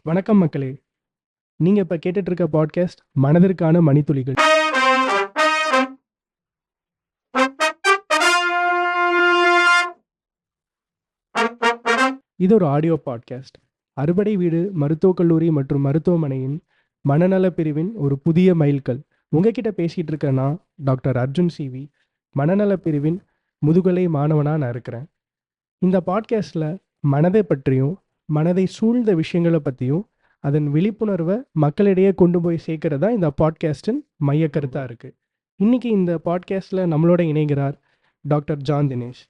வணக்கம் மக்களே. நீங்க இப்ப கேட்டுட்டு இருக்க பாட்காஸ்ட் மனதிற்கான மணித்துளிகள். இது ஒரு ஆடியோ பாட்காஸ்ட். அறுபடை வீடு மருத்துவக் கல்லூரி மற்றும் மருத்துவமனையின் மனநல பிரிவின் ஒரு புதிய மைல்கல். உங்ககிட்ட பேசிட்டு இருக்க நான் டாக்டர் அர்ஜுன் சிவி, மனநல பிரிவின் முதுகலை மாணவனா நான் இருக்கிறேன். இந்த பாட்காஸ்ட்ல மனதை பற்றியும் மனதை சூழ்ந்த விஷயங்களை பற்றியும் அதன் விழிப்புணர்வை மக்களிடையே கொண்டு போய் சேர்க்கறதா இந்த பாட்காஸ்டின் மைய கருத்தா இருக்கு. இன்னைக்கு இந்த பாட்காஸ்ட்ல நம்மளோட இணைகிறார் டாக்டர் ஜான் தினேஷ்.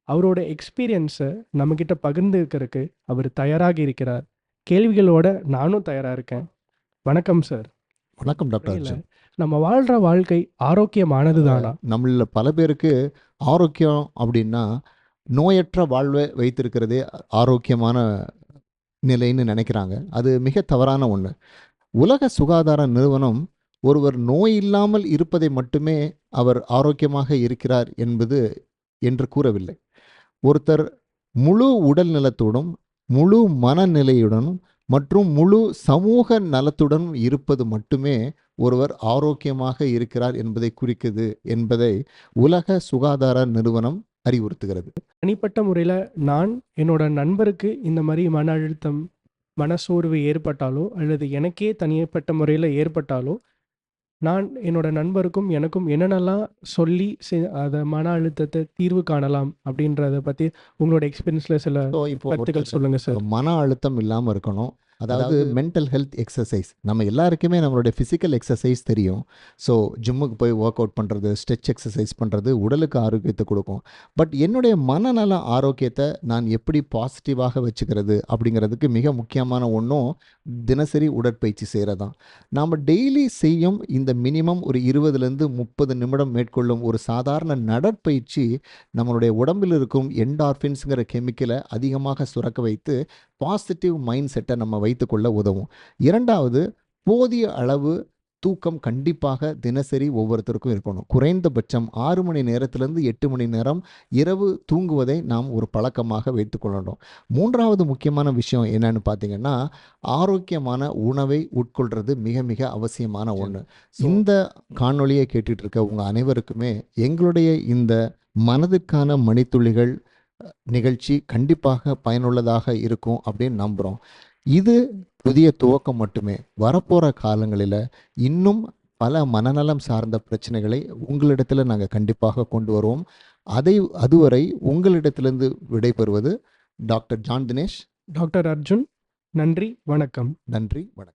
அவரோட எக்ஸ்பீரியன்ஸை நம்மக்கிட்ட பகிர்ந்துக்கிறதுக்கு அவர் தயாராக இருக்கிறார். கேள்விகளோட நானும் தயாராக இருக்கேன். வணக்கம் சார். வணக்கம் டாக்டர் இல்ல, அர்ஜுன். நம்ம வாழ்கிற வாழ்க்கை ஆரோக்கியமானது தானா? நம்மள பல பேருக்கு ஆரோக்கியம் அப்படின்னா நோயற்ற வாழ்வை வைத்திருக்கிறதே ஆரோக்கியமான நிலைன்னு நினைக்கிறாங்க. அது மிக தவறான ஒன்று. உலக சுகாதார நிறுவனம் ஒருவர் நோய் இல்லாமல் இருப்பதை மட்டுமே அவர் ஆரோக்கியமாக இருக்கிறார் என்பது என்று கூறவில்லை. ஒருத்தர் முழு உடல் நலத்துடன் முழு மனநிலையுடனும் மற்றும் முழு சமூக நலத்துடன் இருப்பது மட்டுமே ஒருவர் ஆரோக்கியமாக இருக்கிறார் என்பதை குறிக்குது என்பதை உலக சுகாதார நிறுவனம் அறிவுறுத்துகிறது. தனிப்பட்ட முறையில் நான் என்னோட நண்பருக்கு இந்த மாதிரி மன அழுத்தம் மனசோர்வு ஏற்பட்டாலோ அல்லது எனக்கே தனிப்பட்ட முறையில் ஏற்பட்டாலோ நான் என்னோட நண்பருக்கும் எனக்கும் என்னென்னலாம் சொல்லி அதை மன அழுத்தத்தை தீர்வு காணலாம் அப்படின்றத பற்றி உங்களோட எக்ஸ்பீரியன்ஸில் சில கருத்துக்கள் சொல்லுங்கள் சார். மன அழுத்தம் இல்லாமல் இருக்கணும். அதாவது மென்டல் ஹெல்த் எக்ஸசைஸ் நம்ம எல்லாருக்குமே நம்மளுடைய ஃபிசிக்கல் எக்ஸசைஸ் தெரியும். ஸோ ஜிம்முக்கு போய் ஒர்க் அவுட் பண்ணுறது, ஸ்ட்ரெச் எக்ஸசைஸ் பண்ணுறது உடலுக்கு ஆரோக்கியத்தை கொடுக்கும். பட் என்னுடைய மனநல ஆரோக்கியத்தை நான் எப்படி பாசிட்டிவாக வச்சுக்கிறது அப்படிங்கிறதுக்கு மிக முக்கியமான ஒன்றும் தினசரி உடற்பயிற்சி செய்கிறதான். நாம் டெய்லி செய்யும் இந்த மினிமம் ஒரு 20-30 நிமிடம் மேற்கொள்ளும் ஒரு சாதாரண நடற்பயிற்சி நம்மளுடைய உடம்பில் இருக்கும் என்டார்ஃபின்ஸுங்கிற கெமிக்கலை அதிகமாக சுரக்க வைத்து பாசிட்டிவ் மைண்ட் செட்டை நம்ம வைத்துக்கொள்ள உதவும். இரண்டாவது, போதிய அளவு தூக்கம் கண்டிப்பாக தினசரி ஒவ்வொருத்தருக்கும் இருக்கணும். குறைந்தபட்சம் 6 மணி நேரத்திலிருந்து 8 மணி நேரம் இரவு தூங்குவதை நாம் ஒரு பழக்கமாக வைத்துக்கொள்ளணும். மூன்றாவது முக்கியமான விஷயம் என்னன்னு பார்த்தீங்கன்னா, ஆரோக்கியமான உணவை உட்கொள்வது மிக மிக அவசியமான ஒன்று. இந்த காணொளியை கேட்டுட்டு இருக்க உங்கள் அனைவருக்குமே எங்களுடைய இந்த மனதிற்கான மணித்துளிகள் நிகழ்ச்சி கண்டிப்பாக பயனுள்ளதாக இருக்கும் அப்படின்னு நம்புகிறோம். இது புதிய துவக்கம் மட்டுமே. வரப்போகிற காலங்களில் இன்னும் பல மனநலம் சார்ந்த பிரச்சனைகளை உங்களிடத்தில் நாங்கள் கண்டிப்பாக கொண்டு வருவோம். அதுவரை உங்களிடத்திலிருந்து விடைபெறுவது doctor John Dinesh, doctor Arjun. நன்றி, வணக்கம். நன்றி, வணக்கம்.